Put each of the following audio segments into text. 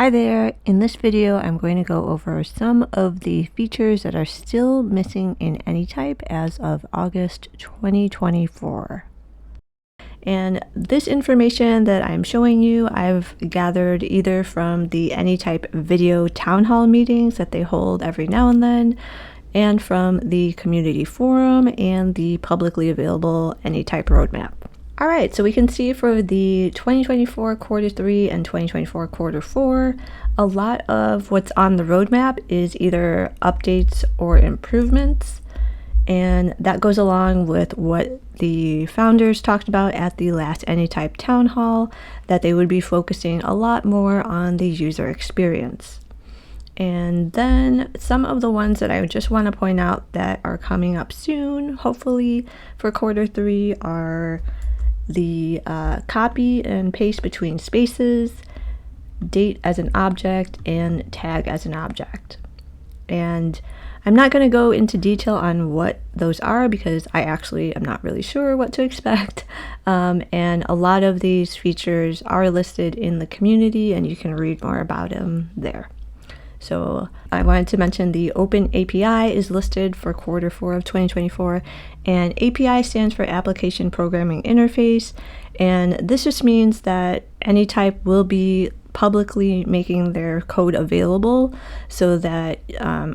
Hi there! In this video, I'm going to go over some of the features that are still missing in Anytype as of August 2024. And this information that I'm showing you, I've gathered either from the Anytype video town hall meetings that they hold every now and then, and from the community forum and the publicly available Anytype roadmap. All right, so we can see for the 2024 quarter 3 and 2024 quarter 4, a lot of what's on the roadmap is either updates or improvements, and that goes along with what the founders talked about at the last Anytype town hall, that they would be focusing a lot more on the user experience. And then some of the ones that I just want to point out that are coming up soon, hopefully for quarter 3, are the copy and paste between spaces, date as an object, and tag as an object. And I'm not going to go into detail on what those are because I actually am not really sure what to expect. And a lot of these features are listed in the community and you can read more about them there. So I wanted to mention the Open API is listed for quarter 4 of 2024, and API stands for Application Programming Interface, and this just means that Anytype will be publicly making their code available so that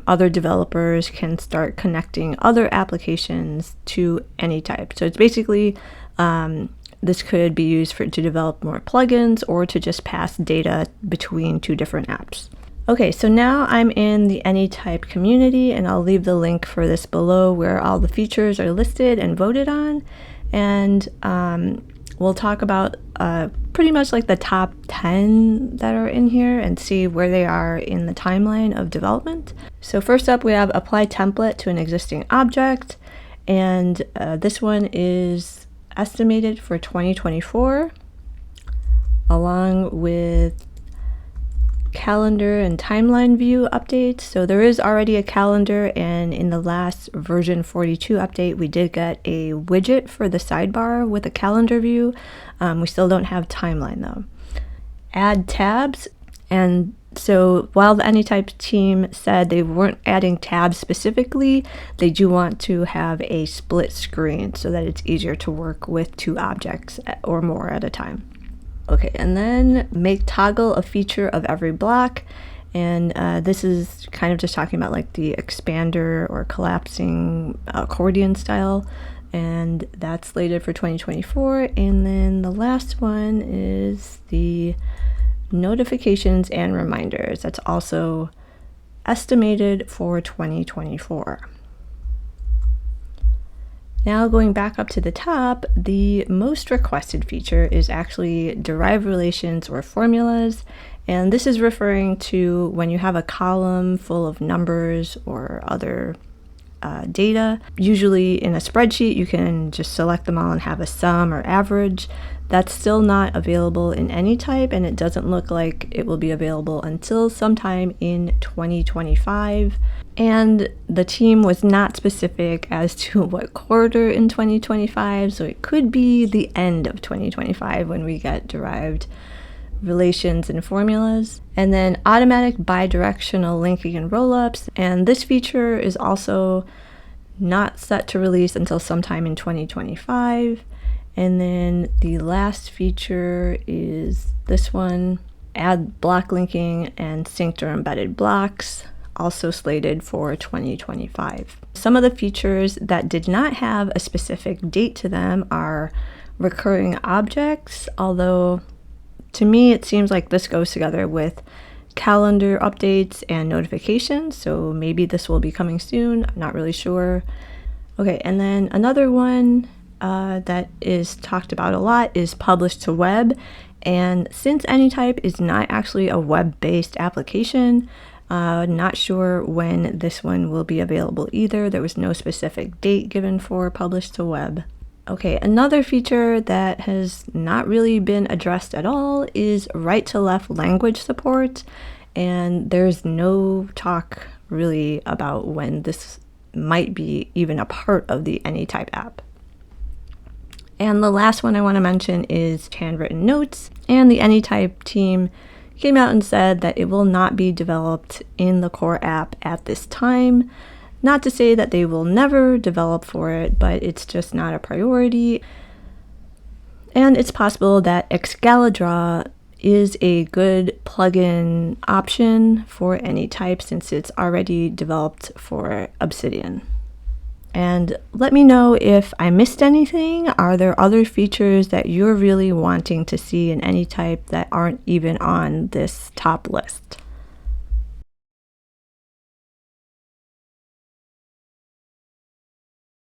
other developers can start connecting other applications to Anytype. So it's basically this could be used to develop more plugins or to just pass data between two different apps. Okay, so now I'm in the Anytype community, and I'll leave the link for this below where all the features are listed and voted on. And we'll talk about pretty much like the top 10 that are in here and see where they are in the timeline of development. So first up, we have apply template to an existing object. And this one is estimated for 2024, along with calendar and timeline view updates. So there is already a calendar, and in the last version 42 update we did get a widget for the sidebar with a calendar view. We still don't have timeline though. Add tabs, and so while the Anytype team said they weren't adding tabs specifically, they do want to have a split screen so that it's easier to work with two objects or more at a time. Okay, and then make toggle a feature of every block, and this is kind of just talking about like the expander or collapsing accordion style, and that's slated for 2024. And then the last one is the notifications and reminders. That's also estimated for 2024. Now going back up to the top, the most requested feature is actually derived relations or formulas, and this is referring to when you have a column full of numbers or other data. Usually in a spreadsheet you can just select them all and have a sum or average. That's still not available in Anytype, and it doesn't look like it will be available until sometime in 2025. And the team was not specific as to what quarter in 2025, so it could be the end of 2025 when we get derived relations and formulas. And then automatic bidirectional linking and rollups, and this feature is also not set to release until sometime in 2025. And then the last feature is this one, add block linking and synced or embedded blocks, also slated for 2025. Some of the features that did not have a specific date to them are recurring objects, although to me it seems like this goes together with calendar updates and notifications, so maybe this will be coming soon. I'm not really sure. Okay, and then another one that is talked about a lot is publish to web, and since Anytype is not actually a web-based application, not sure when this one will be available either. There was no specific date given for publish to web. Okay, another feature that has not really been addressed at all is right to left language support, and there's no talk really about when this might be even a part of the Anytype app. And the last one I want to mention is Handwritten Notes, and the Anytype team came out and said that it will not be developed in the core app at this time. Not to say that they will never develop for it, but it's just not a priority. And it's possible that Excalidraw is a good plugin option for Anytype since it's already developed for Obsidian. And let me know if I missed anything. Are there other features that you're really wanting to see in Anytype that aren't even on this top list?